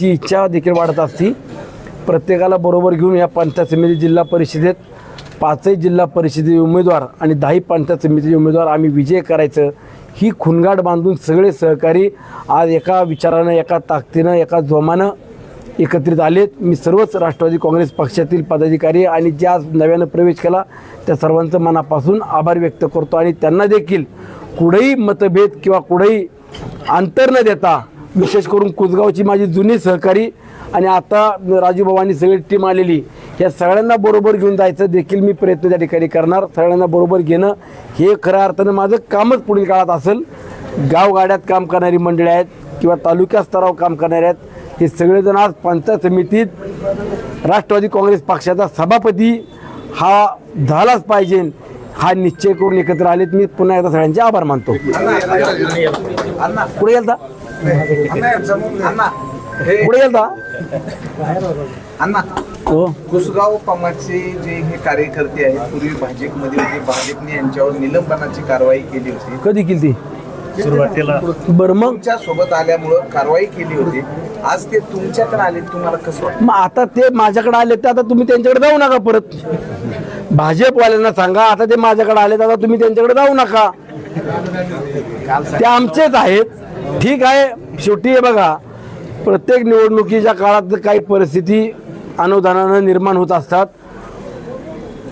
त्यांची इच्छा देखील वाढत असती. प्रत्येकाला बरोबर घेऊन या पंचायत समिती जिल्हा परिषदेत 5 जिल्हा परिषदेचे उमेदवार आणि 10 पंचायत समितीचे उमेदवार आम्ही विजय करायचं ही खुणगाठ बांधून सगळे सहकारी आज एका विचारानं, एका ताकदीनं, एका जोमानं एकत्रित आलेत. मी सर्वच राष्ट्रवादी काँग्रेस पक्षातील पदाधिकारी आणि ज्या नव्यानं प्रवेश केला त्या सर्वांचं मनापासून आभार व्यक्त करतो आणि त्यांना देखील कुठेही मतभेद किंवा कुठेही अंतर न देता, विशेष करून कुसगावची माझी जुनी सहकारी आणि आता राजूभावांनी सगळी टीम आलेली, या सगळ्यांना बरोबर घेऊन जायचं देखील मी प्रयत्न त्या ठिकाणी करणार. सगळ्यांना बरोबर घेणं हे खऱ्या अर्थानं माझं कामच पुढील काळात असेल. गावगाड्यात काम करणारी मंडळी आहेत किंवा तालुका स्तरावर काम करणारे आहेत, हे सगळेजण आज पंचायत समितीत राष्ट्रवादी काँग्रेस पक्षाचा सभापती हा झालाच पाहिजे हा निश्चय करून एकत्र आलेत. मी पुन्हा एकदा सगळ्यांचे आभार मानतो. पुढे गेलता पुढे गेलता अण्णा, कुसगाव पमाचे जे हे कार्यकर्ते आहेत पूर्वी भाजपमध्ये होते, भाजपने यांच्यावर निलंबनाची कारवाई केली होती. कधी केली ती? सुरुवातीला. बरं, मग तुमच्या सोबत आल्यामुळं कारवाई केली होती. आज ते तुमच्याकडे आले, तुम्हाला कसं वाटतं? मग आता ते माझ्याकडे आले तर आता तुम्ही त्यांच्याकडे जाऊ नका. परत भाजपवाल्यांना सांगा आता ते माझ्याकडे आले तर आता तुम्ही त्यांच्याकडे जाऊ नका. ते आमचेच आहेत. ठीक आहे, शेवटी हे बघा, प्रत्येक निवडणुकीच्या काळात काही परिस्थिती अनुदानानं निर्माण होत असतात.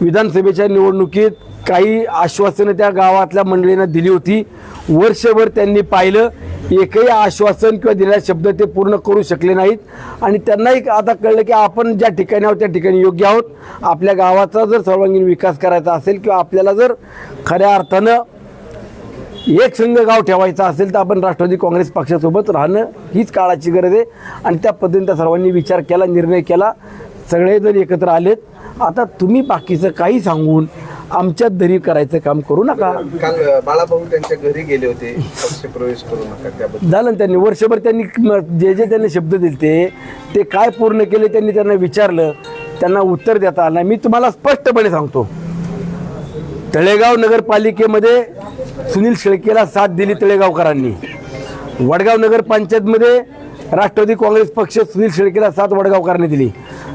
विधानसभेच्या निवडणुकीत काही आश्वासनं त्या गावातल्या मंडळींना दिली होती. वर्षभर त्यांनी पाहिलं, एकही आश्वासन किंवा दिलेला शब्द ते पूर्ण करू शकले नाहीत आणि त्यांनाही आता कळलं की आपण ज्या ठिकाणी आहोत त्या ठिकाणी योग्य आहोत. आपल्या गावाचा जर सर्वांगीण विकास करायचा असेल किंवा आपल्याला जर खऱ्या अर्थानं एक संघ गाव ठेवायचा असेल तर आपण राष्ट्रवादी काँग्रेस पक्षासोबत राहणं हीच काळाची गरज आहे आणि त्या पद्धतीने त्या सर्वांनी विचार केला, निर्णय केला, सगळेजण एकत्र आलेत. आता तुम्ही बाकीचं काही सांगून आमच्यात दरी करायचं काम करू नका. काल बाळाभाऊ त्यांच्या घरी गेले होते, पक्ष प्रवेश करू नका त्याबद्दल झालं त्यांनी वर्षभर त्यांनी जे त्यांनी शब्द दिले ते काय पूर्ण केले त्यांनी त्यांना विचारलं, त्यांना उत्तर देता आलं. मी तुम्हाला स्पष्टपणे सांगतो, तळेगाव नगरपालिकेमध्ये सुनील शेळकेला साथ दिली तळेगावकरांनी. वडगाव नगरपंचायतमध्ये राष्ट्रवादी काँग्रेस पक्ष सुनील शेळकेला साथ वडगावकरांनी दिली.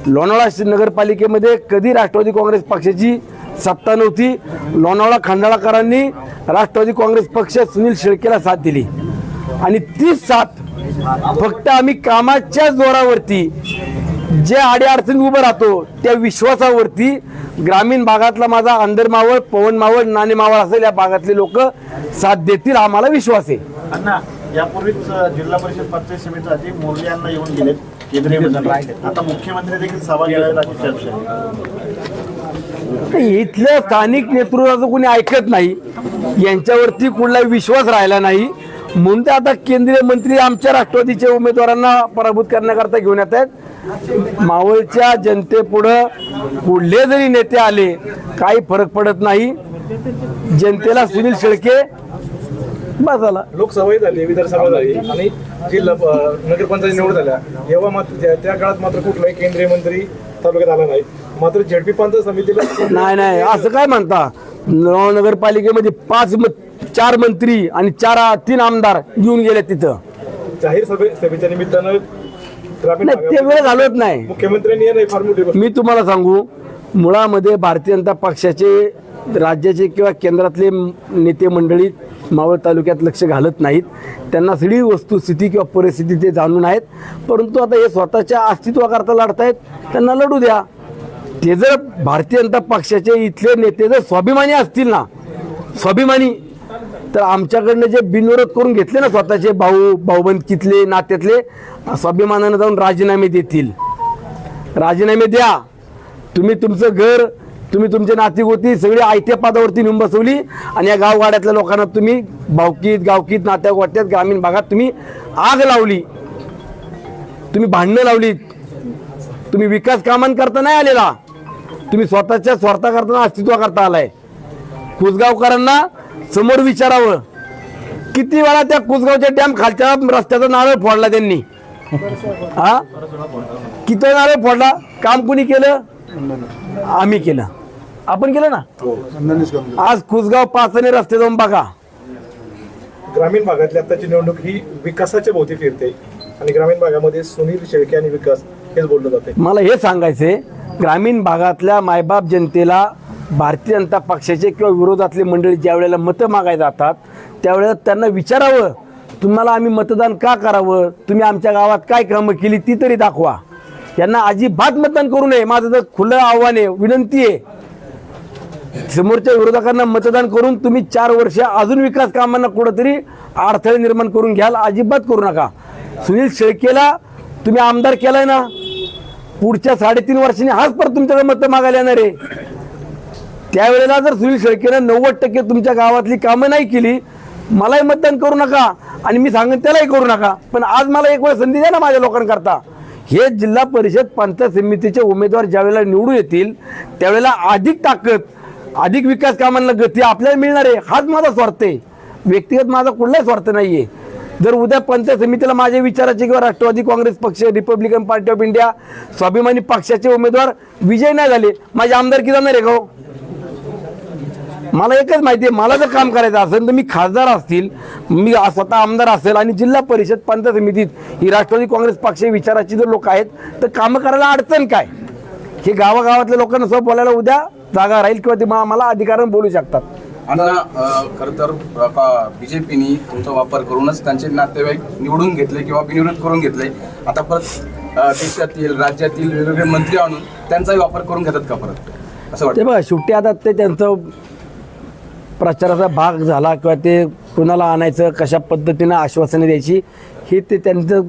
लोणावळा नगरपालिकेमध्ये कधी राष्ट्रवादी काँग्रेस पक्षाची सत्ता नव्हती. लोणावळा खंडाळाकरांनी राष्ट्रवादी काँग्रेस पक्ष सुनील शेळकेला साथ दिली आणि ती साथ फक्त आम्ही कामाच्या जोरावरती जे अडीअडचणी उभं राहतो त्या विश्वासावरती ग्रामीण भागातला माझा अंदर मावळ, पवन मावळ, नाणे मावळ असेल या भागातले लोक साथ देतील, आम्हाला विश्वास आहे. अण्णा, यापूर्वीच जिल्हा परिषद पंचायत समितीसाठी मोर्चे यांना येऊन गेलेत केंद्रीय मंत्री, आता मुख्यमंत्री देखील सभा घेणार अशी चर्चा. इथलं स्थानिक नेतृत्वाचं कोणी ऐकत नाही, यांच्यावरती कुठलाही विश्वास राहिला नाही म्हणून ते आता केंद्रीय मंत्री आमच्या राष्ट्रवादीच्या उमेदवारांना पराभूत करण्याकरता घेऊन येत आहेत. मावळच्या जनतेपुढं कुठले जरी नेते आले काही फरक पडत नाही. जनतेला सुनील शेळके बस झाला. लोकसभा झाली, विधानसभा झाली आणि जिल्हा नगरपंचायत निवड झाल्या, तेव्हा मात्र त्या काळात मात्र कुठलाही केंद्रीय मंत्री तालुक्यात आला नाही. मात्र झेडपी पंचायत समितीला नाही असं काय म्हणता. नगरपालिकेमध्ये 4 मंत्री आणि 3 आमदार येऊन गेले तिथं. जाहीर सभेच्या निमित्तानं ते वेळ घालवत नाही मुख्यमंत्र्यांनी फार मोठी मी तुम्हाला सांगू, मुळामध्ये भारतीय जनता पक्षाचे राज्याचे किंवा केंद्रातले नेते मंडळी मावळ तालुक्यात लक्ष घालत नाहीत. त्यांना सगळी वस्तुस्थिती किंवा परिस्थिती ते जाणून आहेत. परंतु आता हे स्वतःच्या अस्तित्वाकरता लढतायत, त्यांना लढू द्या. ते जर भारतीय जनता पक्षाचे इथले नेते जर स्वाभिमानी असतील ना, स्वाभिमानी, तर आमच्याकडनं जे बिनविरोध करून घेतले ना स्वतःचे भाऊबंदकीतले नात्यातले, स्वाभिमानानं जाऊन राजीनामे देतील. राजीनामे द्या. तुम्ही तुमचं घर, तुम्ही तुमचे नातेगोती सगळी आयत्या पदावरती नेऊन बसवली आणि या गावगाड्यातल्या लोकांना तुम्ही गावकीत नात्या गोट्यात ग्रामीण भागात तुम्ही आग लावली, तुम्ही भांडणं लावलीत. तुम्ही विकास कामांकरता नाही आलेला, तुम्ही स्वतःच्या स्वार्थाकरता अस्तित्वाकरता आलाय. कुसगावकरांना समोर विचारावं, किती वेळा त्या कुसगावच्या डॅम खालच्या रस्त्याचा नारळ फोडला त्यांनी. हा, किती नारळ फोडला? काम कुणी केलं? आम्ही केलं. आपण केलं ना. आज कुसगाव 5 रस्ते जाऊन बघा. ग्रामीण भागातली आताची निवडणूक ही विकासाच्या भोवती फिरते आणि ग्रामीण भागामध्ये सुनील शेळके आणि विकास हेच बोललं जाते. मला हे सांगायचंय, ग्रामीण भागातल्या मायबाप जनतेला भारतीय जनता पक्षाचे किंवा विरोधातले मंडळी ज्या वेळेला मतं मागायला जातात त्यावेळेला त्यांना विचारावं, तुम्हाला आम्ही मतदान का करावं, तुम्ही आमच्या गावात काय कामं केली ती तरी दाखवा. यांना अजिबात मतदान करू नये. माझं तर खुलं आव्हान आहे, विनंती आहे. समोरच्या विरोधकांना मतदान करून तुम्ही 4 वर्ष अजून विकास कामांना कुठंतरी अडथळे निर्माण करून घ्याल, अजिबात करू नका. सुनील शेळकेला तुम्ही आमदार केलाय ना, पुढच्या 3.5 वर्षांनी हाच परत तुमच्याकडे मतं मागायला येणार आहे. त्यावेळेला जर सुनील शेळकेनं 90% तुमच्या गावातली कामं नाही केली, मलाही मतदान करू नका आणि मी सांगेन त्यालाही करू नका. पण आज मला एक वेळ संधी द्या ना माझ्या लोकांकरता. हे जिल्हा परिषद पंचायत समितीचे उमेदवार ज्यावेळेला निवडून येतील त्यावेळेला अधिक ताकद, अधिक विकास कामांना गती आपल्याला मिळणार आहे. हाच माझा स्वार्थ आहे, व्यक्तिगत माझा कुठलाही स्वार्थ नाही आहे. जर उद्या पंचायत समितीला माझ्या विचाराचे किंवा राष्ट्रवादी काँग्रेस पक्ष, रिपब्लिकन पार्टी ऑफ इंडिया, स्वाभिमानी पक्षाचे उमेदवार विजय नाही झाले, माझे आमदारकी जाणार आहे का हो? मला एकच माहिती आहे, मला जर काम करायचं असेल तर मी खासदार असतील, मी स्वतः आमदार असेल आणि जिल्हा परिषद पंचायत समितीत ही राष्ट्रवादी काँग्रेस पक्ष विचाराची जर लोक आहेत तर कामं करायला अडचण काय? हे गावागावातल्या लोकांना सोबत बोलायला उद्या जागा राहील किंवा ते मला अधिकारानं बोलू शकतात. खरं तर बीजेपीने तुमचा वापर करूनच त्यांचे नातेवाईक निवडून घेतले किंवा बिनविरोध करून घेतले. आता परत देशातील राज्यातील वेगवेगळे मंत्री आणून त्यांचाही वापर करून घेतात का परत असं वाटतं? ते बघा, शेवटी आता ते त्यांचं प्रचाराचा भाग झाला किंवा ते कुणाला आणायचं, कशा पद्धतीनं आश्वासनं द्यायची, हे ते त्यांचं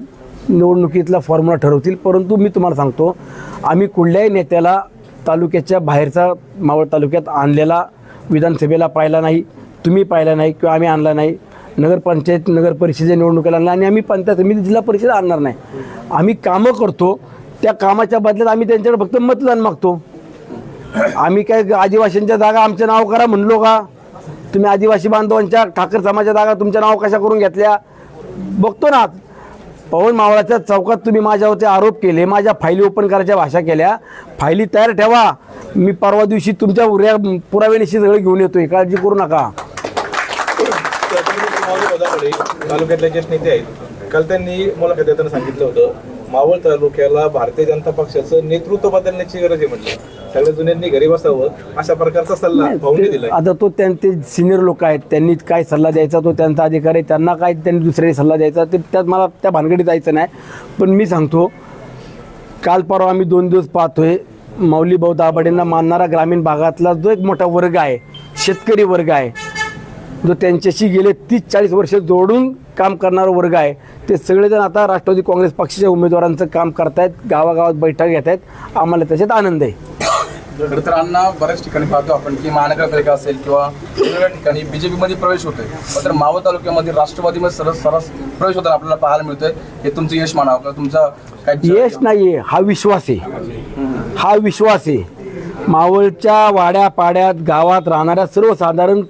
निवडणुकीतला फॉर्म्युला ठरवतील. परंतु मी तुम्हाला सांगतो, आम्ही कुठल्याही नेत्याला तालुक्याच्या बाहेरचा मावळ तालुक्यात आणलेला विधानसभेला पाहिला नाही, तुम्ही पाहिला नाही किंवा आम्ही आणला नाही. नगरपंचायत, नगर परिषदेच्या निवडणुकीला आणला आणि आम्ही पंचायत समिती, जिल्हा परिषद आणणार नाही. आम्ही कामं करतो, त्या कामाच्या बदल्यात आम्ही त्यांच्याकडे फक्त मतदान मागतो. आम्ही काय आदिवासींच्या जागा आमचं नाव करा म्हणलो का? तुम्ही आदिवासी बांधवांच्या, ठाकर समाजाच्या जागा तुमच्या नाव कशा करून घेतल्या बघतो ना. पवन मावळाच्या चौकात तुम्ही माझ्यावरती आरोप केले, माझ्या फायली ओपन करायच्या भाषा केल्या. फायली तयार ठेवा, मी परवा दिवशी तुमच्या पुराव्यानिशी सगळं घेऊन येतोय, काळजी करू नका. तालुक्यातले ज्येष्ठ नेते आहेत, काल त्यांनी मुलाखत देताना सांगितलं होतं मावळ तालुक्याला भारतीय जनता पक्षाचं नेतृत्व बदलण्याची गरज आहे. म्हटलं सगळ्या जुन्यांनी घरी बसावं अशा प्रकारचा सल्ला भाऊंनी दिला. आता तो त्यांचे सिनियर लोक आहेत, त्यांनी काय सल्ला द्यायचा तो त्यांचा अधिकार आहे. त्यांना काय त्यांनी दुसऱ्याने सल्ला द्यायचा ते त्यात मला त्या भानगडीत जायचं नाही. पण मी सांगतो, काल परवा आम्ही 2 दिवस पाहतोय, माऊली भाऊ दाभाडेंना मानणारा ग्रामीण भागातला जो एक मोठा वर्ग आहे, शेतकरी वर्ग आहे, जो त्यांच्याशी गेले 30-40 वर्ष जोडून काम करणारा वर्ग आहे, ते सगळेजण आता राष्ट्रवादी काँग्रेस पक्षाच्या उमेदवारांचं काम करतायत, गावागावात बैठक घेत आहेत. आम्हाला त्याच्यात आनंद आहे. खरं तर अण्णा, बऱ्याच ठिकाणी पाहतो आपण की महानगरपालिका असेल किंवा वेगवेगळ्या ठिकाणी बीजेपीमध्ये प्रवेश होतोय, मात्र मावळ तालुक्यामध्ये राष्ट्रवादीमध्ये सरस प्रवेश होताना आपल्याला पाहायला मिळतोय. हे तुमचं यश मानावं का? तुमचा काय यश नाहीये, हा विश्वास आहे. हा विश्वास आहे. मावळच्या वाड्या पाड्यात गावात राहणाऱ्या सर्वसाधारण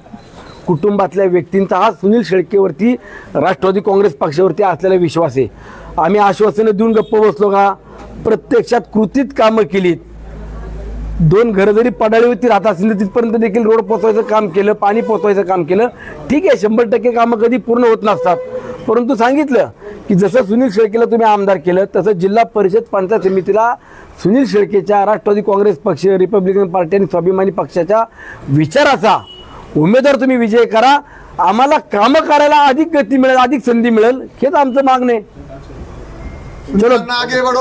कुटुंबातल्या व्यक्तींचा हा सुनील शेळकेवरती, राष्ट्रवादी काँग्रेस पक्षावरती असलेला विश्वास आहे. आम्ही आश्वासनं देऊन गप्प बसलो का? प्रत्यक्षात कृतीत कामं केलीत. 2 घरं जरी पडाळीवरती राहत असेल तर तिथपर्यंत देखील रोड पोचवायचं काम केलं, पाणी पोचवायचं काम केलं. ठीक आहे, 100% कामं कधी पूर्ण होत नसतात, परंतु सांगितलं की जसं सुनील शेळकेला तुम्ही आमदार केलं तसं जिल्हा परिषद पंचायत समितीला सुनील शेळकेच्या, राष्ट्रवादी काँग्रेस पक्ष, रिपब्लिकन पार्टी आणि स्वाभिमानी पक्षाच्या विचाराचा उमेदवार तुम्ही विजय करा. आम्हाला कामं करायला अधिक गती मिळेल, अधिक संधी मिळेल, हेच आमचं मागणं आहे. चलो, धन्यवाद.